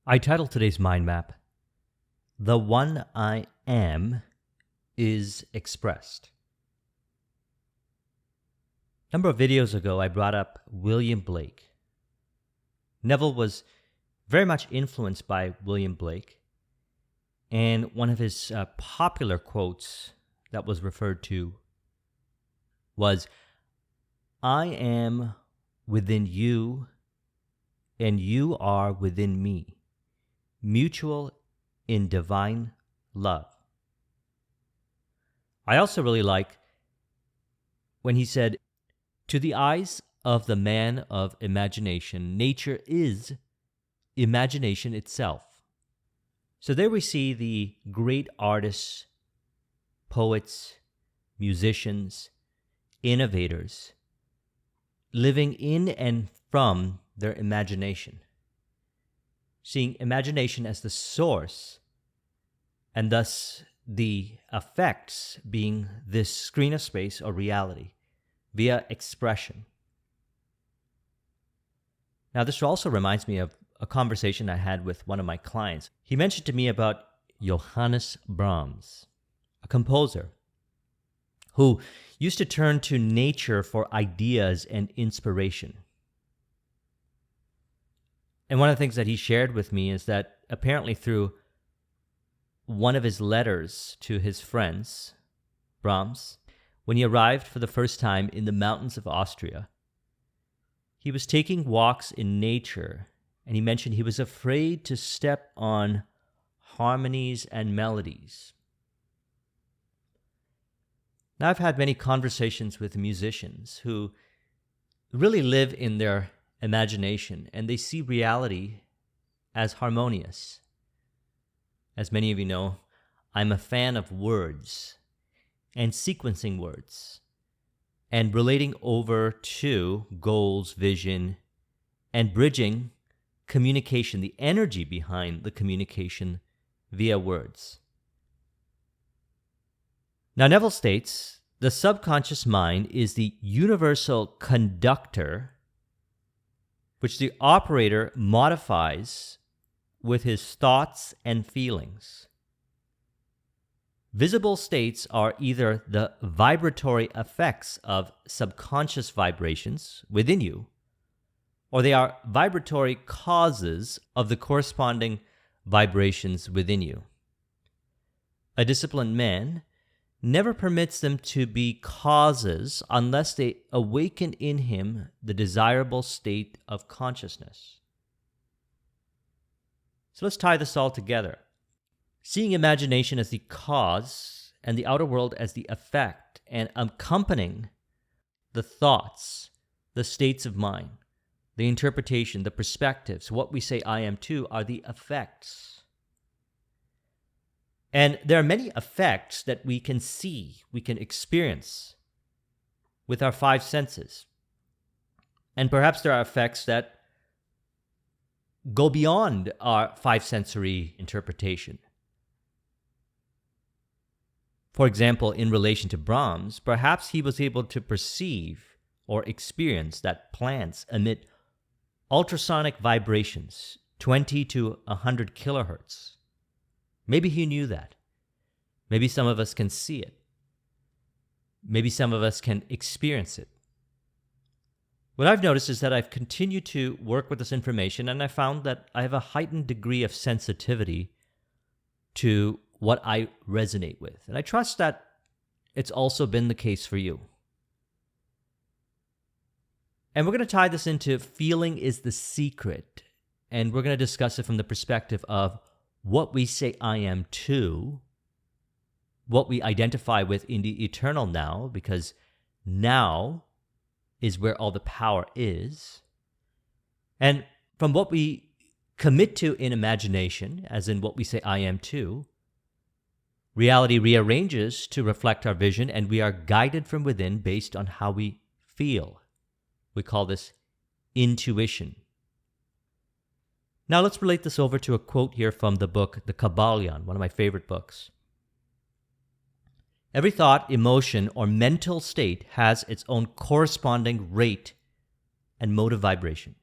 I titled today's mind map, The One I Am is Expressed. A number of videos ago, I brought up William Blake. Neville was very much influenced by William Blake, and one of his popular quotes that was referred to was, "I am within you, and you are within me, mutual in divine love." I also really like when he said, "To the eyes of the man of imagination, nature is imagination itself." So there we see the great artists, poets, musicians, innovators living in and from their imagination, seeing imagination as the source, and thus the effects being this screen of space or reality via expression. Now, this also reminds me of a conversation I had with one of my clients. He mentioned to me about Johannes Brahms, a composer who used to turn to nature for ideas and inspiration. And one of the things that he shared with me is that apparently through one of his letters to his friends, Brahms, when he arrived for the first time in the mountains of Austria, he was taking walks in nature, and he mentioned he was afraid to step on harmonies and melodies. Now, I've had many conversations with musicians who really live in their imagination, and they see reality as harmonious. As many of you know, I'm a fan of words and sequencing words and relating over to goals, vision, and bridging communication, the energy behind the communication via words. Now, Neville states, the subconscious mind is the universal conductor which the operator modifies with his thoughts and feelings. Visible states are either the vibratory effects of subconscious vibrations within you, or they are vibratory causes of the corresponding vibrations within you. A disciplined man never permits them to be causes unless they awaken in him the desirable state of consciousness. So let's tie this all together. Seeing imagination as the cause and the outer world as the effect, and accompanying the thoughts, the states of mind, the interpretation, the perspectives, what we say I am too, are the effects. And there are many effects that we can see, we can experience with our five senses. And perhaps there are effects that go beyond our five sensory interpretation. For example, in relation to Brahms, perhaps he was able to perceive or experience that plants emit ultrasonic vibrations, 20 to 100 kilohertz. Maybe he knew that. Maybe some of us can see it. Maybe some of us can experience it. What I've noticed is that I've continued to work with this information, and I found that I have a heightened degree of sensitivity to what I resonate with. And I trust that it's also been the case for you. And we're going to tie this into feeling is the secret. And we're going to discuss it from the perspective of what we say I am to, what we identify with in the eternal now, because now is where all the power is, and from what we commit to in imagination, as in what we say I am to, reality rearranges to reflect our vision, and we are guided from within based on how we feel. We call this intuition. Now let's relate this over to a quote here from the book The Kabbalion, one of my favorite books. Every thought, emotion, or mental state has its own corresponding rate and mode of vibration.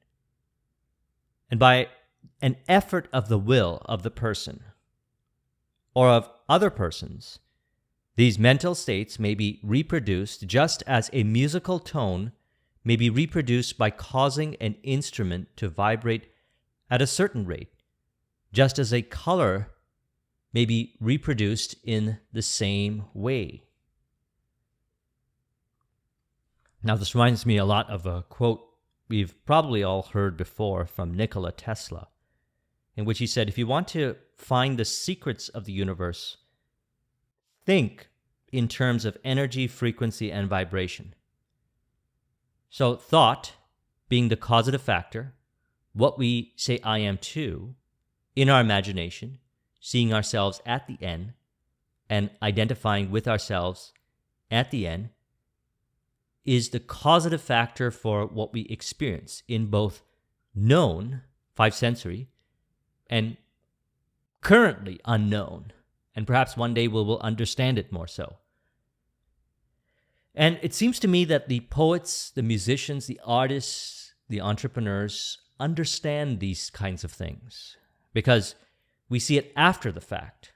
And by an effort of the will of the person or of other persons, these mental states may be reproduced just as a musical tone may be reproduced by causing an instrument to vibrate at a certain rate, just as a color may be reproduced in the same way. Now, this reminds me a lot of a quote we've probably all heard before from Nikola Tesla, in which he said, if you want to find the secrets of the universe, think in terms of energy, frequency, and vibration. So thought being the causative factor, what we say I am to, in our imagination, seeing ourselves at the end, and identifying with ourselves at the end, is the causative factor for what we experience in both known, five sensory, and currently unknown. And perhaps one day we will understand it more so. And it seems to me that the poets, the musicians, the artists, the entrepreneurs understand these kinds of things because we see it after the fact.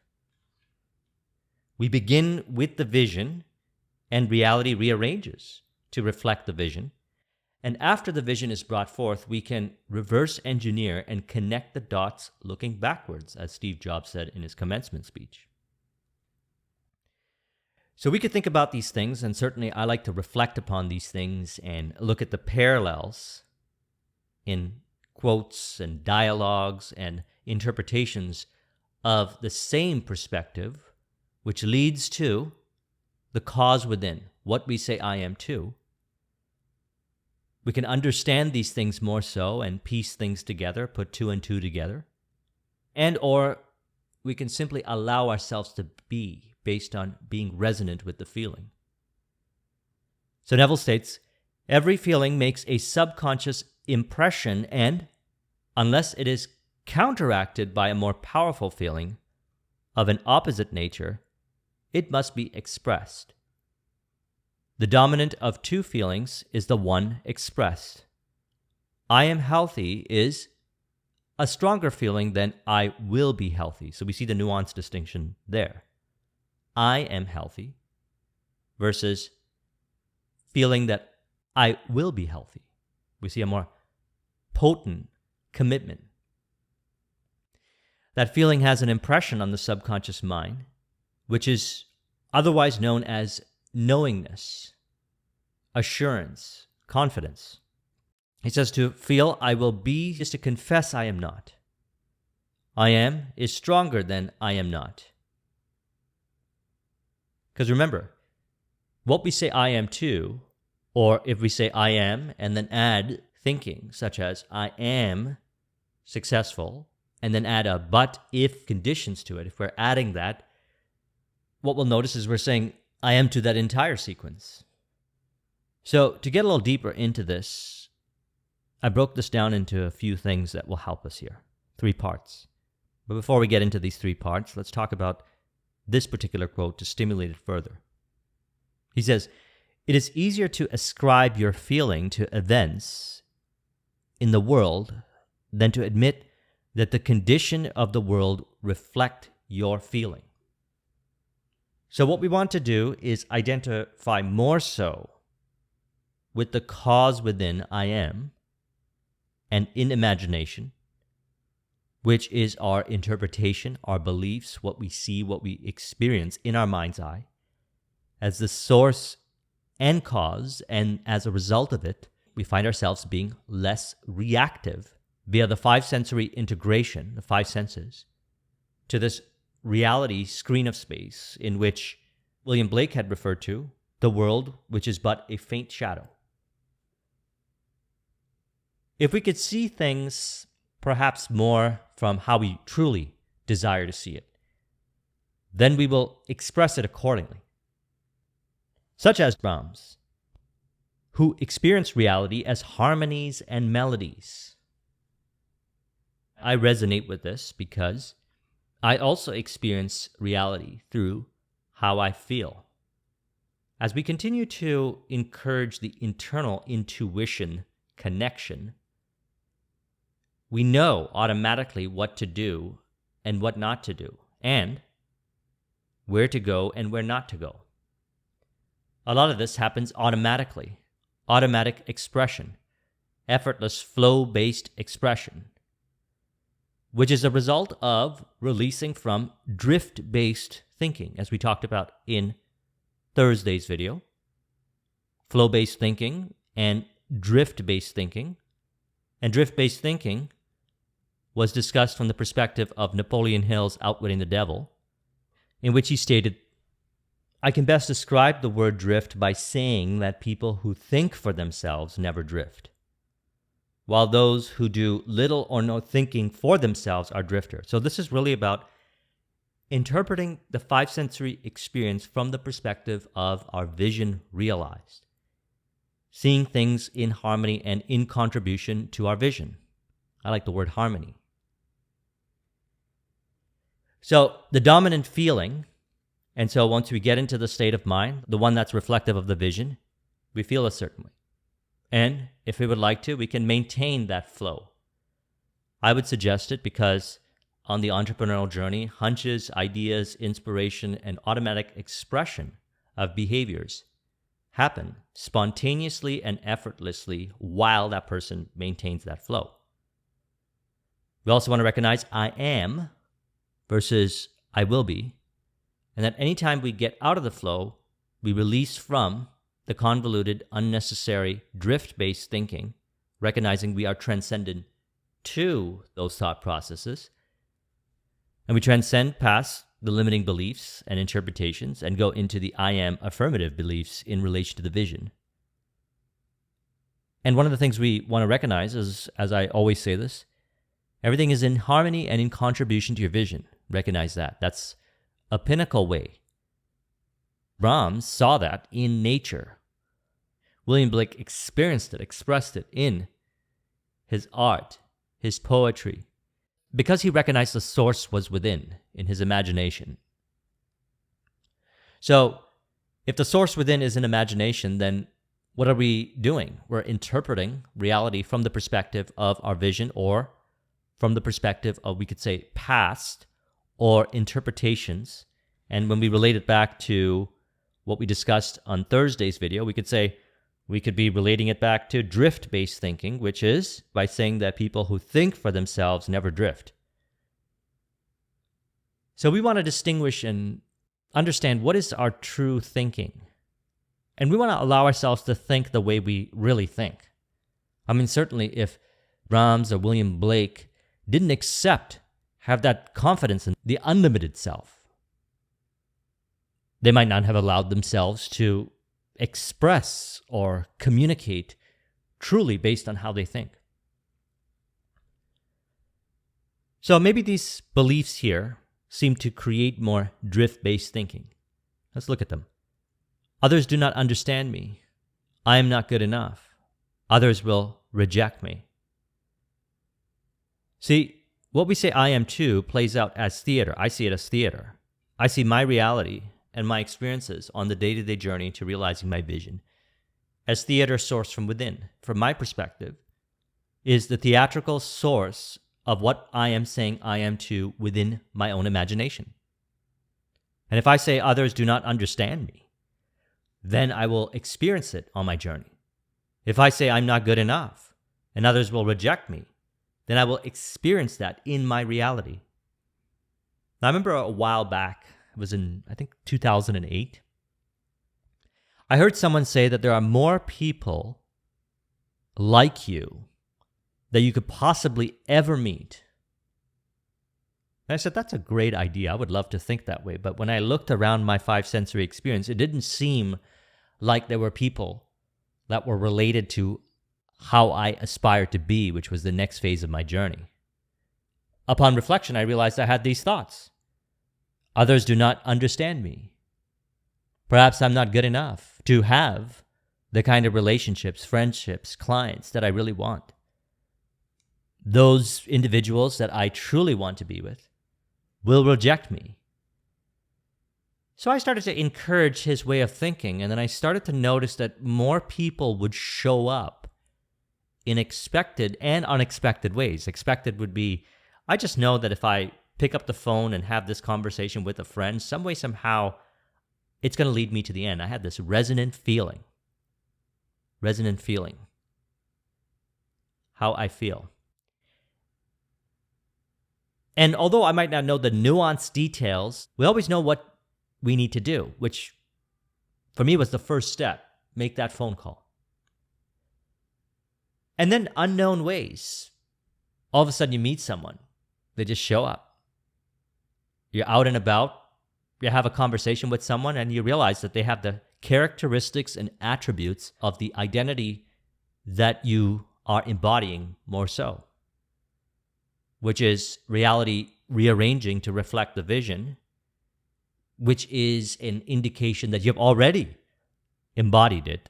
We begin with the vision, and reality rearranges to reflect the vision. And after the vision is brought forth, we can reverse engineer and connect the dots looking backwards, as Steve Jobs said in his commencement speech. So we could think about these things, and certainly I like to reflect upon these things and look at the parallels in quotes and dialogues and interpretations of the same perspective, which leads to the cause within, what we say I am to. We can understand these things more so and piece things together, put two and two together. And or we can simply allow ourselves to be based on being resonant with the feeling. So Neville states, every feeling makes a subconscious impression and, unless it is counteracted by a more powerful feeling of an opposite nature, it must be expressed. The dominant of two feelings is the one expressed. I am healthy is a stronger feeling than I will be healthy. So we see the nuanced distinction there. I am healthy versus feeling that I will be healthy. We see a more potent commitment. That feeling has an impression on the subconscious mind, which is otherwise known as knowingness, assurance, confidence. He says to feel I will be is to confess I am not. I am is stronger than I am not. Because remember, what we say I am to, or if we say I am and then add thinking, such as I am successful, and then add a but if conditions to it, if we're adding that, what we'll notice is we're saying I am to that entire sequence. So to get a little deeper into this, I broke this down into a few things that will help us here. 3 parts. But before we get into these 3 parts, let's talk about this particular quote to stimulate it further. He says, it is easier to ascribe your feeling to events in the world than to admit that the condition of the world reflect your feeling. So what we want to do is identify more so with the cause within I am and in imagination, which is our interpretation, our beliefs, what we see, what we experience in our mind's eye, as the source and cause, and as a result of it, we find ourselves being less reactive via the 5 sensory integration, the 5 senses, to this reality screen of space in which William Blake had referred to the world, which is but a faint shadow. If we could see things perhaps more from how we truly desire to see it, then we will express it accordingly. Such as Brahms, who experienced reality as harmonies and melodies. I resonate with this because I also experience reality through how I feel. As we continue to encourage the internal intuition connection, we know automatically what to do and what not to do, and where to go and where not to go. A lot of this happens automatically. Automatic expression, effortless flow-based expression, which is a result of releasing from drift-based thinking, as we talked about in Thursday's video. Flow-based thinking and drift-based thinking. And drift-based thinking was discussed from the perspective of Napoleon Hill's Outwitting the Devil, in which he stated, "I can best describe the word drift by saying that people who think for themselves never drift, while those who do little or no thinking for themselves are drifters." So this is really about interpreting the five sensory experience from the perspective of our vision realized, seeing things in harmony and in contribution to our vision. I like the word harmony. So the dominant feeling, and so once we get into the state of mind, the one that's reflective of the vision, we feel a certain way. And if we would like to, we can maintain that flow. I would suggest it because on the entrepreneurial journey, hunches, ideas, inspiration, and automatic expression of behaviors happen spontaneously and effortlessly while that person maintains that flow. We also want to recognize I am versus I will be, and that anytime we get out of the flow, we release from the convoluted, unnecessary, drift-based thinking, recognizing we are transcendent to those thought processes, and we transcend past the limiting beliefs and interpretations and go into the I am affirmative beliefs in relation to the vision. And one of the things we want to recognize is, as I always say this, everything is in harmony and in contribution to your vision. Recognize that. That's a pinnacle way. Brahms saw that in nature. William Blake experienced it, expressed it in his art, his poetry, because he recognized the source was within, in his imagination. So, if the source within is in imagination, then what are we doing? We're interpreting reality from the perspective of our vision, or from the perspective of, we could say, past or interpretations. And when we relate it back to what we discussed on Thursday's video, we could say we could be relating it back to drift-based thinking, which is by saying that people who think for themselves never drift. So we want to distinguish and understand what is our true thinking. And we want to allow ourselves to think the way we really think. I mean, certainly if Brahms or William Blake didn't have that confidence in the unlimited self, they might not have allowed themselves to express or communicate truly based on how they think. So maybe these beliefs here seem to create more drift-based thinking. Let's look at them. Others do not understand me. I am not good enough. Others will reject me. See, what we say I am too plays out as theater. I see it as theater. I see my reality and my experiences on the day-to-day journey to realizing my vision as theater sourced from within. From my perspective, is the theatrical source of what I am saying I am to within my own imagination. And if I say others do not understand me, then I will experience it on my journey. If I say I'm not good enough and others will reject me, then I will experience that in my reality. Now, I remember a while back, it was in, I think, 2008, I heard someone say that there are more people like you that you could possibly ever meet. And I said, that's a great idea. I would love to think that way. But when I looked around my five sensory experience, it didn't seem like there were people that were related to how I aspired to be, which was the next phase of my journey. Upon reflection, I realized I had these thoughts. Others do not understand me. Perhaps I'm not good enough to have the kind of relationships, friendships, clients that I really want. Those individuals that I truly want to be with will reject me. So I started to encourage his way of thinking, and then I started to notice that more people would show up in expected and unexpected ways. Expected would be, I just know that if I pick up the phone and have this conversation with a friend, some way, somehow, it's going to lead me to the end. I had this resonant feeling. How I feel. And although I might not know the nuanced details, we always know what we need to do, which for me was the first step. Make that phone call. And then unknown ways. All of a sudden you meet someone. They just show up. You're out and about. You have a conversation with someone and you realize that they have the characteristics and attributes of the identity that you are embodying more so, which is reality rearranging to reflect the vision, which is an indication that you've already embodied it.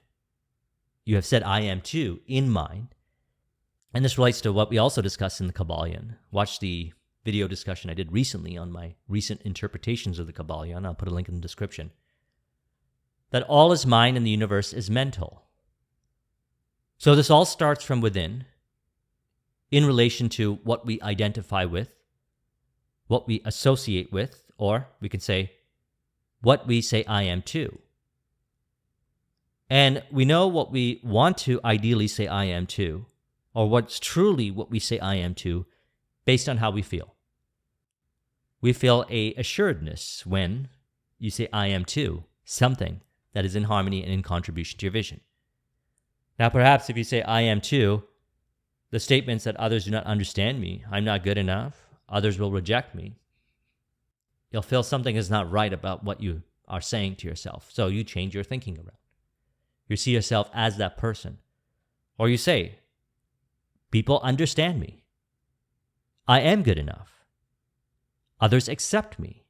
You have said, I am too, in mind. And this relates to what we also discussed in the Kybalion. Watch the video discussion I did recently on my recent interpretations of the Kybalion. I'll put a link in the description. That all is mind and the universe is mental. So this all starts from within in relation to what we identify with, what we associate with, or we could say, what we say I am too. And we know what we want to ideally say I am too, or what's truly what we say I am too, based on how we feel. We feel a assuredness when you say I am too, something that is in harmony and in contribution to your vision. Now, perhaps if you say I am too, the statements that others do not understand me, I'm not good enough, others will reject me, you'll feel something is not right about what you are saying to yourself. So you change your thinking around. You see yourself as that person. Or you say, people understand me. I am good enough. Others accept me.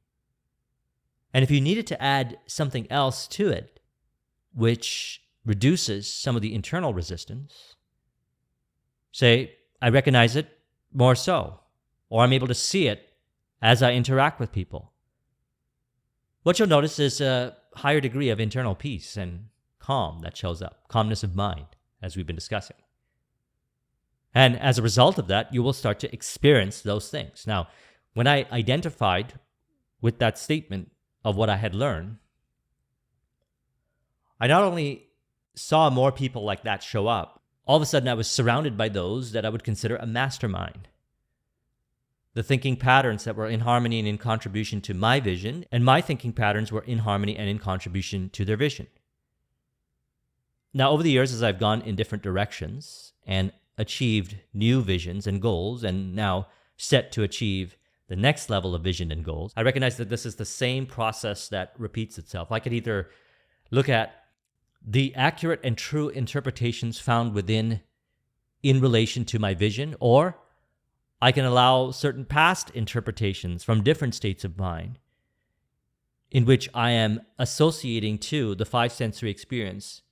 And if you needed to add something else to it, which reduces some of the internal resistance, say, I recognize it more so, or I'm able to see it as I interact with people. What you'll notice is a higher degree of internal peace and calm that shows up, calmness of mind, as we've been discussing. And as a result of that, you will start to experience those things. Now, when I identified with that statement of what I had learned, I not only saw more people like that show up, all of a sudden I was surrounded by those that I would consider a mastermind. The thinking patterns that were in harmony and in contribution to my vision, and my thinking patterns were in harmony and in contribution to their vision. Now, over the years, as I've gone in different directions and achieved new visions and goals, and now set to achieve the next level of vision and goals, I recognize that this is the same process that repeats itself. I could either look at the accurate and true interpretations found within in relation to my vision, or I can allow certain past interpretations from different states of mind in which I am associating to the five sensory experience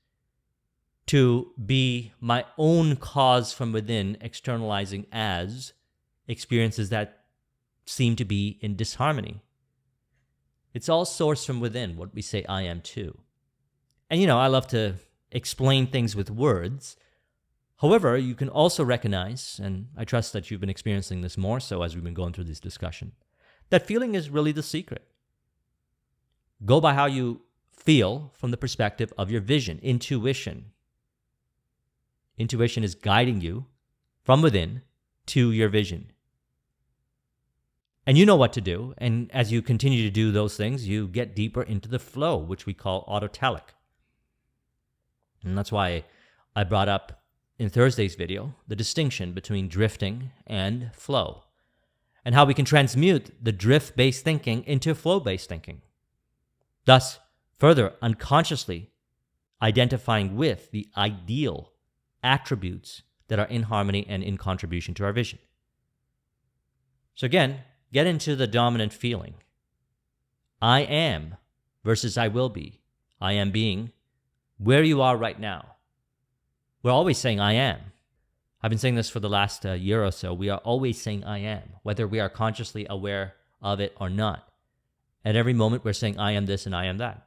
to be my own cause from within, externalizing as experiences that seem to be in disharmony. It's all sourced from within, what we say I am too. And I love to explain things with words. However, you can also recognize, and I trust that you've been experiencing this more so as we've been going through this discussion, that feeling is really the secret. Go by how you feel from the perspective of your vision, intuition. Intuition is guiding you from within to your vision. And you know what to do, and as you continue to do those things, you get deeper into the flow, which we call autotelic. And that's why I brought up in Thursday's video the distinction between drifting and flow, and how we can transmute the drift-based thinking into flow-based thinking, thus further unconsciously identifying with the ideal attributes that are in harmony and in contribution to our vision. So again, get into the dominant feeling. I am versus I will be. I am being where you are right now. We're always saying I am. I've been saying this for the last year or so. We are always saying I am, whether we are consciously aware of it or not. At every moment, we're saying I am this and I am that.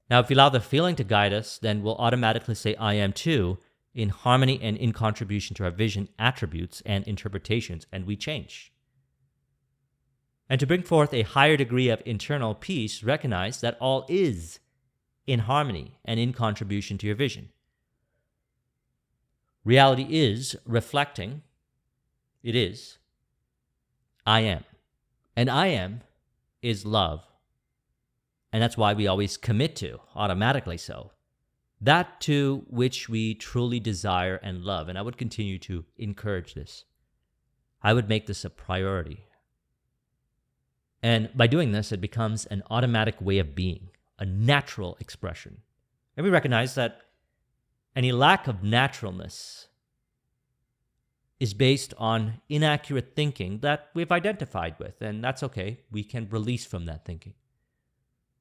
Now, if we allow the feeling to guide us, then we'll automatically say I am too in harmony and in contribution to our vision, attributes, and interpretations, and we change. And to bring forth a higher degree of internal peace, recognize that all is in harmony and in contribution to your vision. Reality is reflecting, it is, I am. And I am is love. And that's why we always commit to, automatically so, that to which we truly desire and love. And I would continue to encourage this. I would make this a priority. And by doing this, it becomes an automatic way of being, a natural expression. And we recognize that any lack of naturalness is based on inaccurate thinking that we've identified with, and that's okay. We can release from that thinking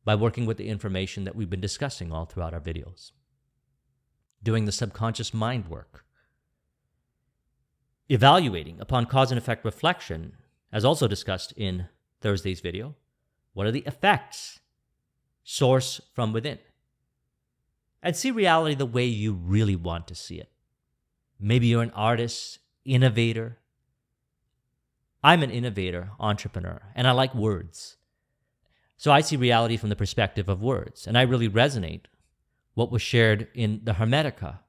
by working with the information that we've been discussing all throughout our videos, doing the subconscious mind work, evaluating upon cause and effect reflection, as also discussed in Thursday's video. What are the effects? Source from within. And see reality the way you really want to see it. Maybe you're an artist, innovator. I'm an innovator, entrepreneur, and I like words. So I see reality from the perspective of words, and I really resonate what was shared in the Hermetica,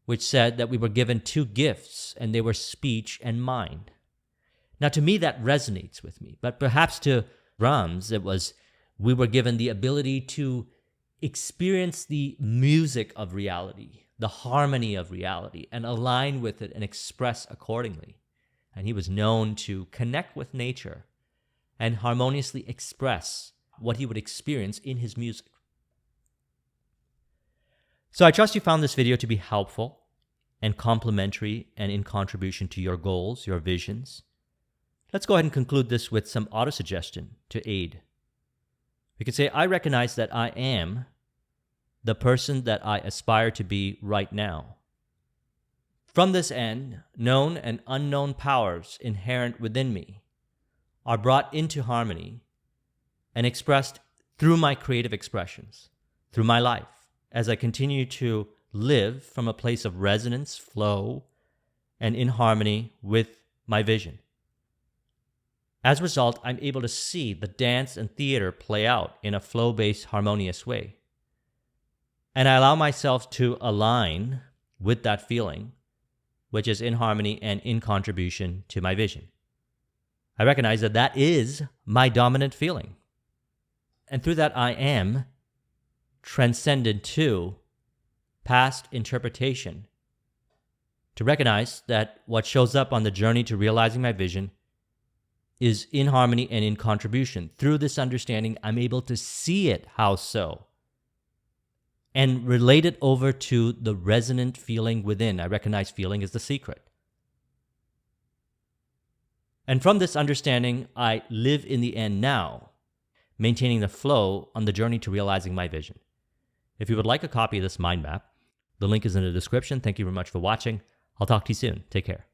which said that we were given two gifts, and they were speech and mind. Now, to me, that resonates with me, but perhaps to Brahms, it was we were given the ability to experience the music of reality, the harmony of reality, and align with it and express accordingly. And he was known to connect with nature and harmoniously express what he would experience in his music. So I trust you found this video to be helpful and complementary and in contribution to your goals, your visions. Let's go ahead and conclude this with some autosuggestion to aid. We could say, I recognize that I am the person that I aspire to be right now. From this end, known and unknown powers inherent within me are brought into harmony and expressed through my creative expressions, through my life, as I continue to live from a place of resonance, flow, and in harmony with my vision. As a result, I'm able to see the dance and theater play out in a flow-based, harmonious way. And I allow myself to align with that feeling, which is in harmony and in contribution to my vision. I recognize that that is my dominant feeling. And through that, I am transcended to past interpretation, to recognize that what shows up on the journey to realizing my vision is in harmony and in contribution. Through this understanding, I'm able to see it, how so, and relate it over to the resonant feeling within. I recognize feeling is the secret. And from this understanding, I live in the end now, maintaining the flow on the journey to realizing my vision. If you would like a copy of this mind map, the link is in the description. Thank you very much for watching. I'll talk to you soon. Take care.